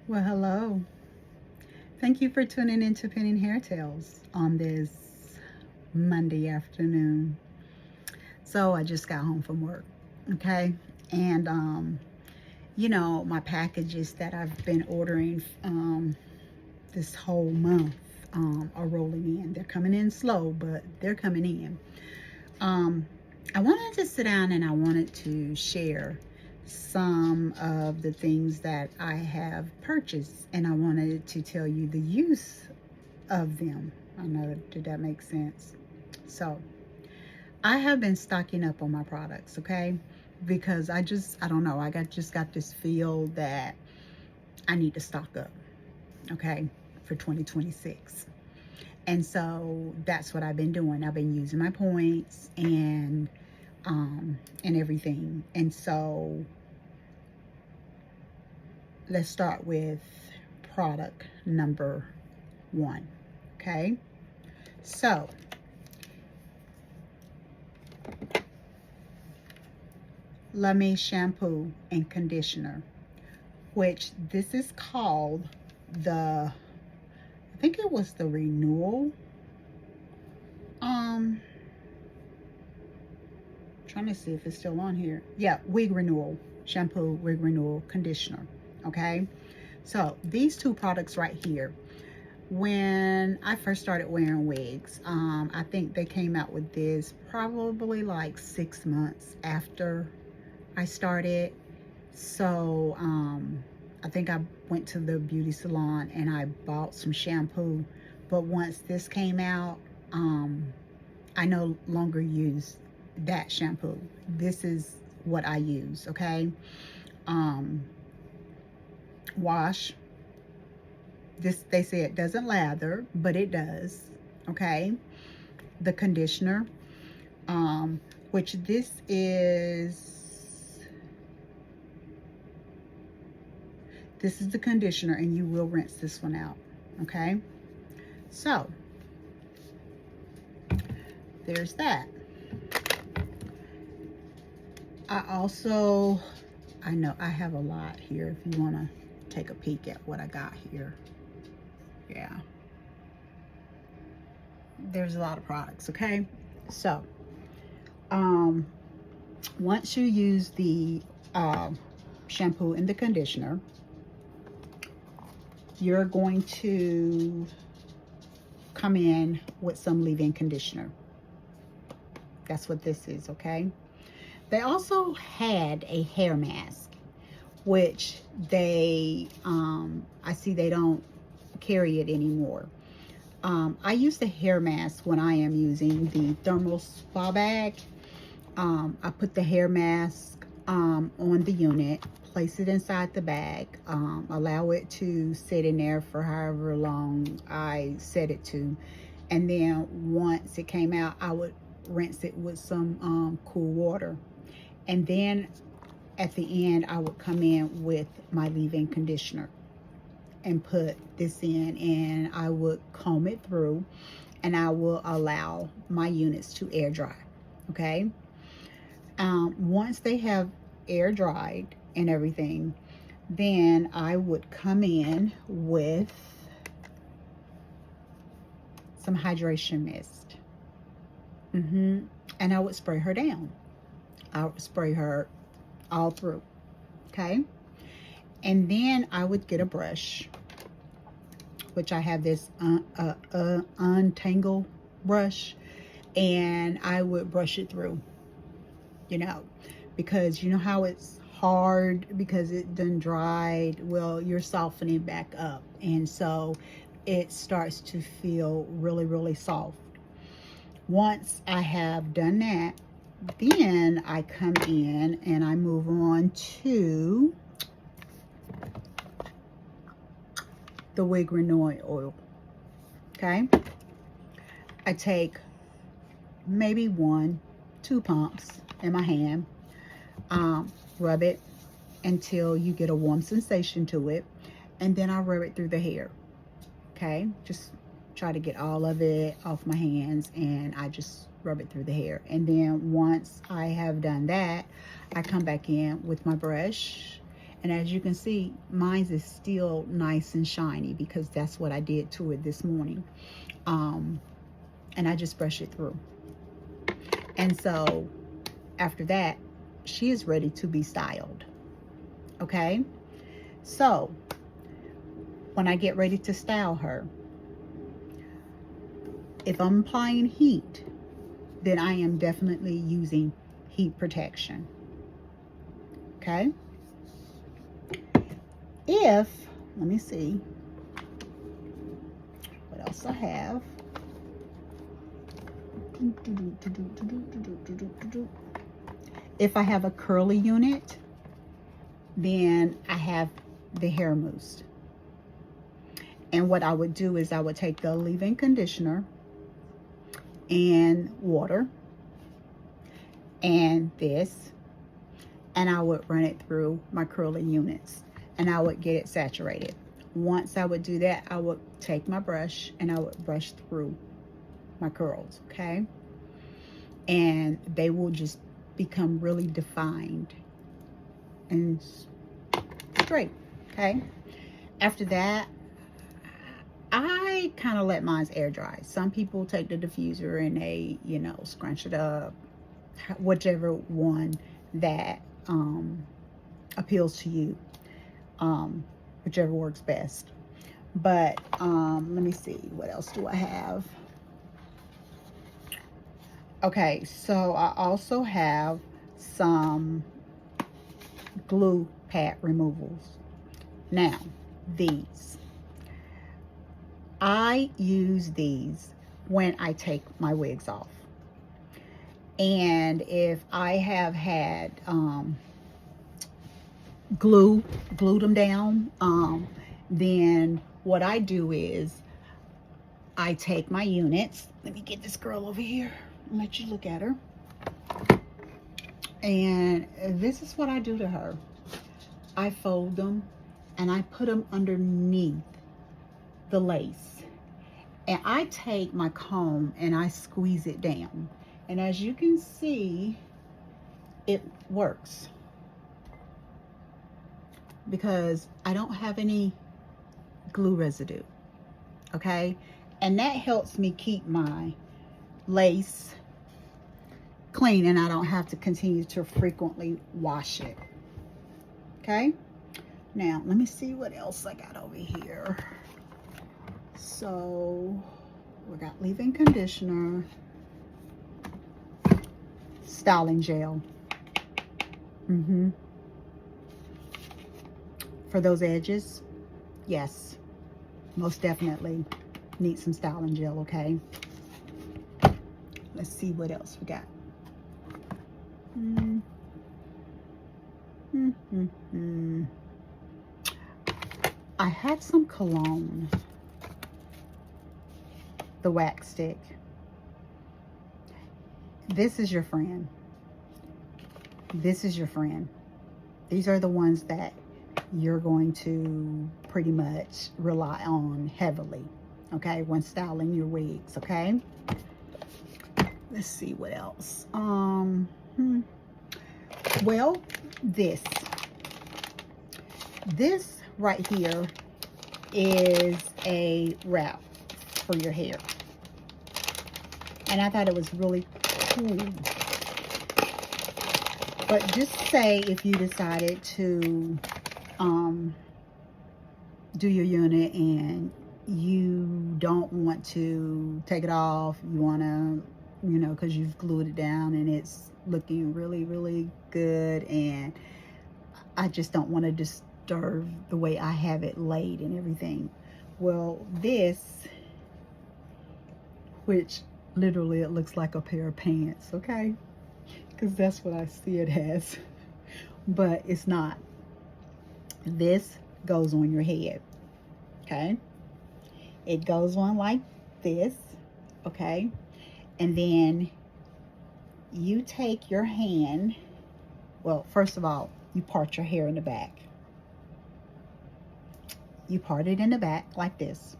Well, hello. Thank you for tuning in to Penning Hair Tales on this Monday afternoon. So I just got home from work, okay? And my packages that I've been ordering this whole month are rolling in. They're coming in slow, but they're coming in. Um, I wanted to sit down and I wanted to share some of the things that I have purchased, and I wanted to tell you the use of them. I know, did that make sense? So, I have been stocking up on my products, okay? Because I don't know, just got this feel that I need to stock up, okay, for 2026. And so that's what I've been doing. I've been using my points and everything. And so let's start with product number 1. Okay. So Lame shampoo and conditioner, which this is called I think it was the Renewal. Trying to see if it's still on here. Yeah, wig renewal shampoo, wig renewal conditioner. Okay, so these two products right here, when I first started wearing wigs, I think they came out with this probably like 6 months after I started. So I think I went to the beauty salon and I bought some shampoo, but once this came out, I no longer use that shampoo. This is what I use. Okay. Wash. This, they say it doesn't lather, but it does. Okay. The conditioner, which this is the conditioner, and you will rinse this one out. Okay. So there's that. I know I have a lot here if you want to take a peek at what I got here. Yeah. There's a lot of products, okay? So, once you use the shampoo and the conditioner, you're going to come in with some leave-in conditioner. That's what this is, okay? They also had a hair mask, which they, I see they don't carry it anymore. I use the hair mask when I am using the thermal spa bag. I put the hair mask on the unit, place it inside the bag, allow it to sit in there for however long I set it to. And then once it came out, I would rinse it with some cool water. And then at the end, I would come in with my leave-in conditioner and put this in, and I would comb it through, and I will allow my units to air dry. Okay. Once they have air dried and everything, then I would come in with some hydration mist. And I would spray her down. I would spray her all through. Okay. And then I would get a brush, which I have this untangle brush, and I would brush it through, because you know how it's hard because it done dried. Well, you're softening back up, and so it starts to feel really, really soft. Once I have done that, then I come in and I move on to the wig renewal oil. Okay. I take maybe 1-2 pumps in my hand, rub it until you get a warm sensation to it, and then I rub it through the hair. Okay. Just try to get all of it off my hands, and I just rub it through the hair. And then once I have done that, I come back in with my brush And as you can see, mine is still nice and shiny because that's what I did to it this morning. And I just brush it through. And so after that, she is ready to be styled. Okay? So when I get ready to style her, if I'm applying heat, then I am definitely using heat protection. Okay? Let me see what else I have. If I have a curly unit, then I have the hair mousse. And what I would do is I would take the leave-in conditioner and water and this, and I would run it through my curly units, and I would get it saturated. Once I would do that, I would take my brush and I would brush through my curls, okay? And they will just become really defined and straight, okay? After that, I kind of let mine air dry. Some people take the diffuser and they, you know, scrunch it up, whichever one that appeals to you, whichever works best. But let me see, what else do I have? Okay, so I also have some glue pad removals. Now, these, I use these when I take my wigs off. And if I have had glued them down, then what I do is I take my units. Let me get this girl over here and let you look at her. And this is what I do to her. I fold them and I put them underneath the lace. And I take my comb and I squeeze it down. And as you can see, it works. Because I don't have any glue residue. Okay? And that helps me keep my lace clean, and I don't have to continue to frequently wash it. Okay? Now, let me see what else I got over here. So, we got leave-in conditioner, styling gel. For those edges, yes, most definitely need some styling gel, okay? Let's see what else we got. I had some cologne, the wax stick. This is your friend. This is your friend. These are the ones that you're going to pretty much rely on heavily, okay, when styling your wigs, okay? Let's see what else. Well, this right here is a wrap for your hair, and I thought it was really cool. But just say if you decided to do your unit and you don't want to take it off, you want to, you know, because you've glued it down and it's looking really, really good, and I just don't want to disturb the way I have it laid and everything. Well, this, which literally it looks like a pair of pants, okay? Because that's what I see it as. But it's not. This goes on your head, okay? It goes on like this, okay? And then you take your hand, well, first of all, you part your hair in the back. You part it in the back like this.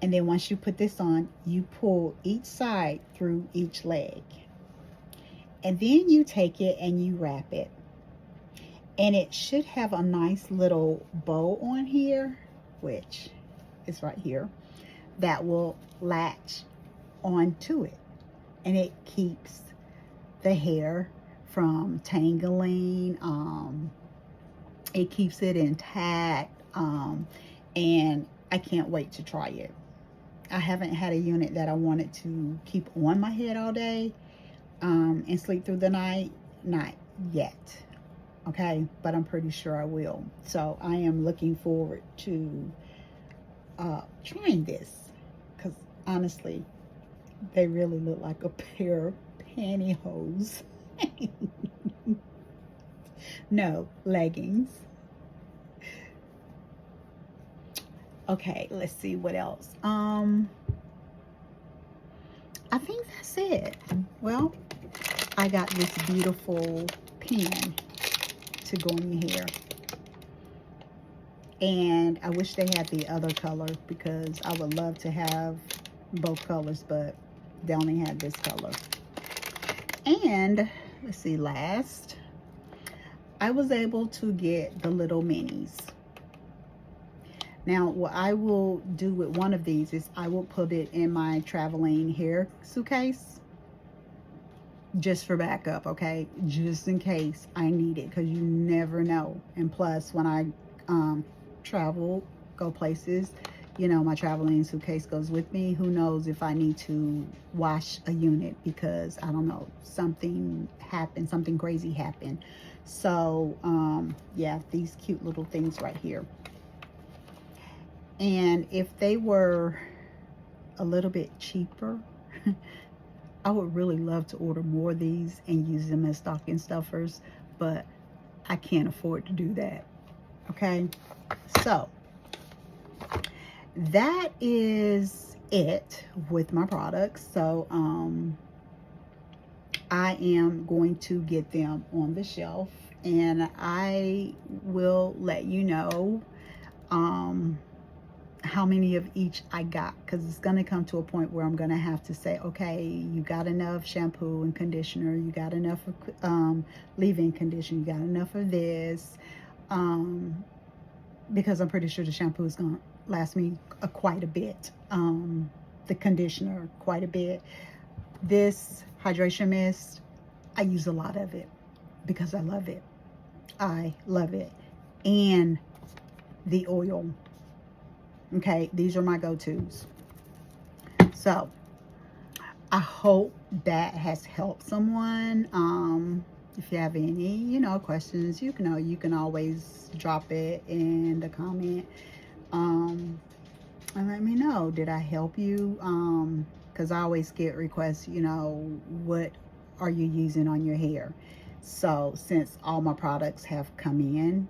And then once you put this on, you pull each side through each leg. And then you take it and you wrap it. And it should have a nice little bow on here, which is right here, that will latch onto it. And it keeps the hair from tangling. It keeps it intact. And I can't wait to try it. I haven't had a unit that I wanted to keep on my head all day and sleep through the night. Not yet. Okay, but I'm pretty sure I will. So I am looking forward to trying this, because honestly, they really look like a pair of pantyhose. No, leggings. Okay, let's see what else. I think that's it. Well, I got this beautiful pen to go in your hair, and I wish they had the other color, because I would love to have both colors, but they only had this color. And let's see, last, I was able to get the little minis. Now, what I will do with one of these is I will put it in my traveling hair suitcase, just for backup, okay? Just in case I need it, because you never know. And plus, when I travel, go places, you know, my traveling suitcase goes with me. Who knows if I need to wash a unit, because I don't know, something happened, something crazy happened. So yeah, these cute little things right here. And if they were a little bit cheaper, I would really love to order more of these and use them as stocking stuffers, but I can't afford to do that. Okay, so that is it with my products. So I am going to get them on the shelf, and I will let you know how many of each I got, because it's going to come to a point where I'm going to have to say, okay, you got enough shampoo and conditioner, you got enough of leave-in conditioner, you got enough of this, because I'm pretty sure the shampoo is going to last me quite a bit, the conditioner quite a bit. This hydration mist, I use a lot of it because I love it. I love it. And the oil. Okay, these are my go-tos. So I hope that has helped someone. If you have any, you know, questions, you can always drop it in the comment, and let me know, did I help you? Because I always get requests, you know, what are you using on your hair? So since all my products have come in,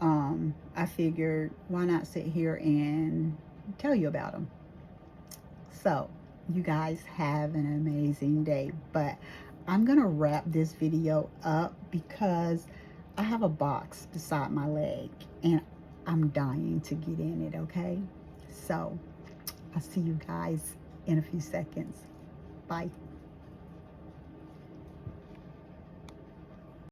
I figured, why not sit here and tell you about them. So you guys have an amazing day. But I'm gonna wrap this video up because I have a box beside my leg and I'm dying to get in it. Okay, so I'll see you guys in a few seconds. Bye.